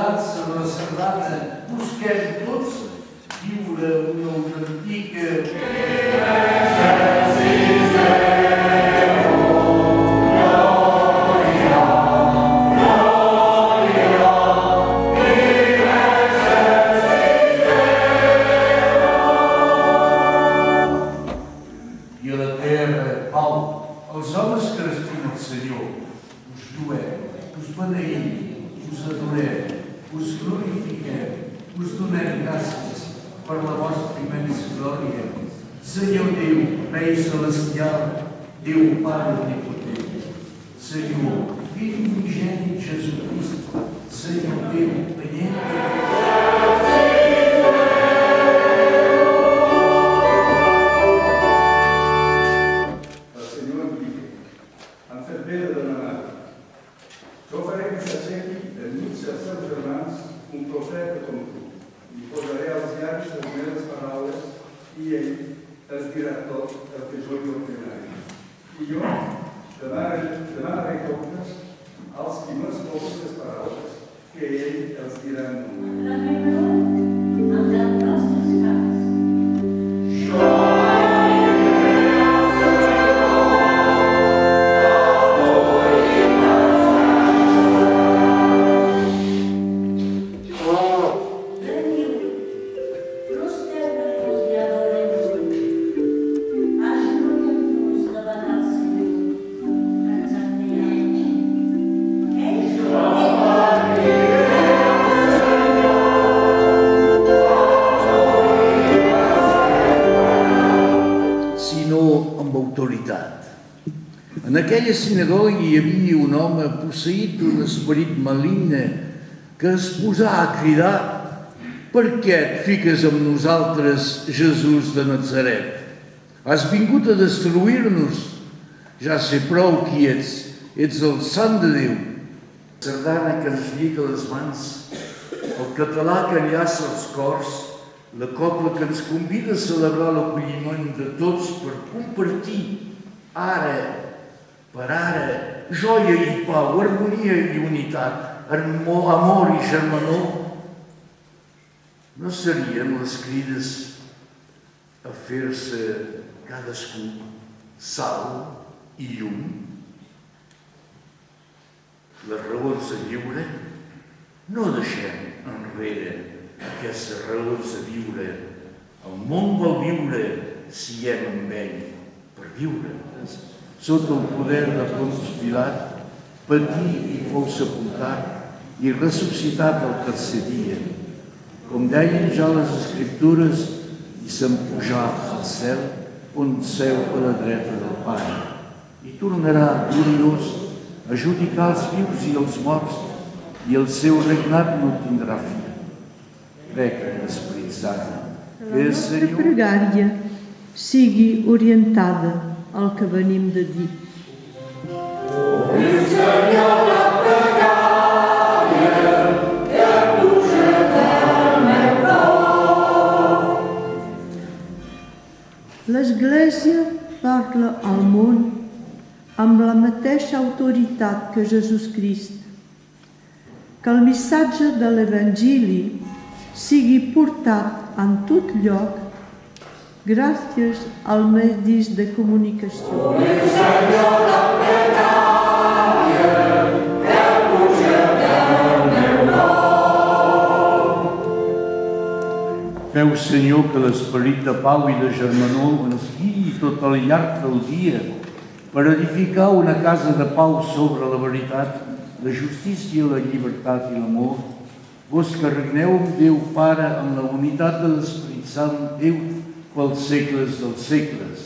preparats a la sardana, busquem tots viure una autèntica i a la terra pau. Els homes que estimen el Senyor us lluem, us beneïm, us adorem, us glorifiquem, us donem gràcies per la vostra immensa glòria. Senyor Déu, Rei Celestial, Déu Pare Omnipotent, Senyor, Fill unigènit Jesucrist, Senyor Déu, penyent un profeta com tu. Li posaré als llavis les meves paraules i ell els dirà tot el que jo li ordenaré. I jo demanaré comptes als qui m'escolten les paraules que ell els dirà en nom. Amb les nostres cares. En aquella sinagoga hi havia un home posseït d'un esperit maligne que es posà a cridar: «Per què et fiques amb nosaltres, Jesús de Natzaret? Has vingut a destruir-nos? Ja sé prou qui ets el Sant de Déu». La sardana que ens lliga les mans, el català que enllaça els cors, la cobla que ens convida a celebrar l'acolliment de tots per compartir ara per ara, joia i pau, harmonia i unitat, amor i germanor. No serien les crides a fer-se cadascú sal i llum? Les raons de viure? No deixem enrere aquestes raons de viure. El món vol viure si hi hem amb ell per viure. Sota el poder de Ponç Pilat, patí i fou sepultat i ressuscitat el tercer dia. Com deien ja les Escriptures, i se'n pujà al cel, on seu a la dreta del Pare. I tornarà gloriós a judicar els vius i els morts, i el seu regnat no tindrà fi. Crec en l'Esperit Sant. Que la nostra pregària sigui orientada al que venim de dir. Senyor, la pregària que puja del meu cor. L'Església parla al món amb la mateixa autoritat que Jesús Crist. Que el missatge de l'Evangeli sigui portat en tot lloc gràcies als medis de comunicació. Senyor, la pregària que puja del meu cor. Feu, Senyor, que l'esperit de pau i de germanor ens guiï tot al llarg del dia per edificar una casa de pau sobre la veritat, la justícia, la llibertat i l'amor. Vos que regneu amb Déu Pare en la unitat de l'Esperit Sant, Déu pels segles dels segles.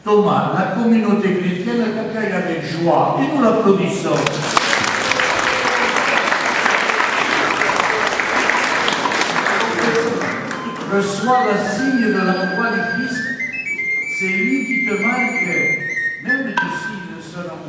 Thomas, la communauté chrétienne accueille avec joie et nous l'applaudissons. Reçois le signe de la croix de Christ, c'est lui qui te marque, même les signes seront.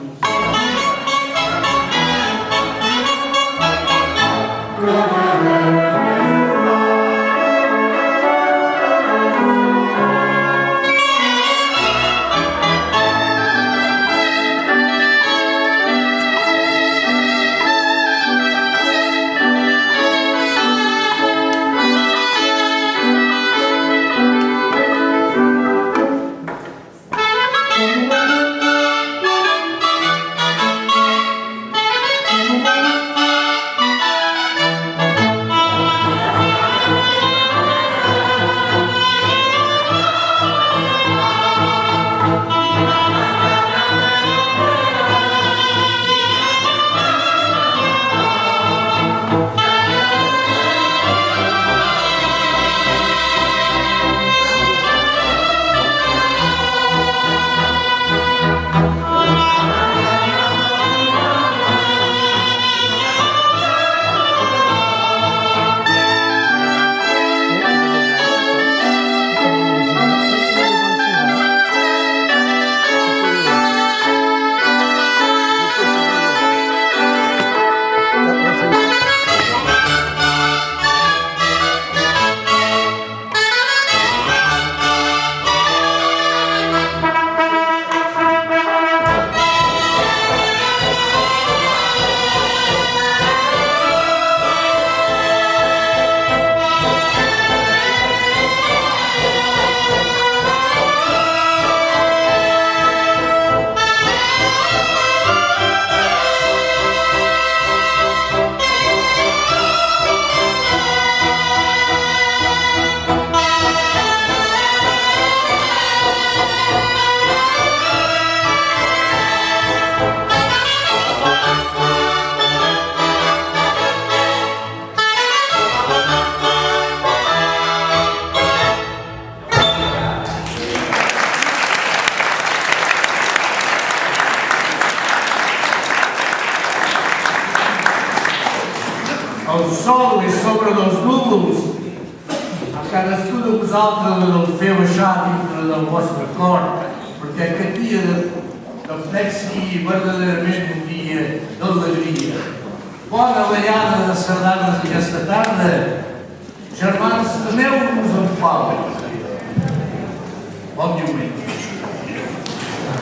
Al sol e sobre els núvols, a cadascú de vosaltres el feu això dintre del vostre cor, perquè aquest dia del flex sigui verdaderament un dia d'alegria. Bona ballada de sardanes aquesta tarda. Germans, aneu-vos en pau. Bon diumenge.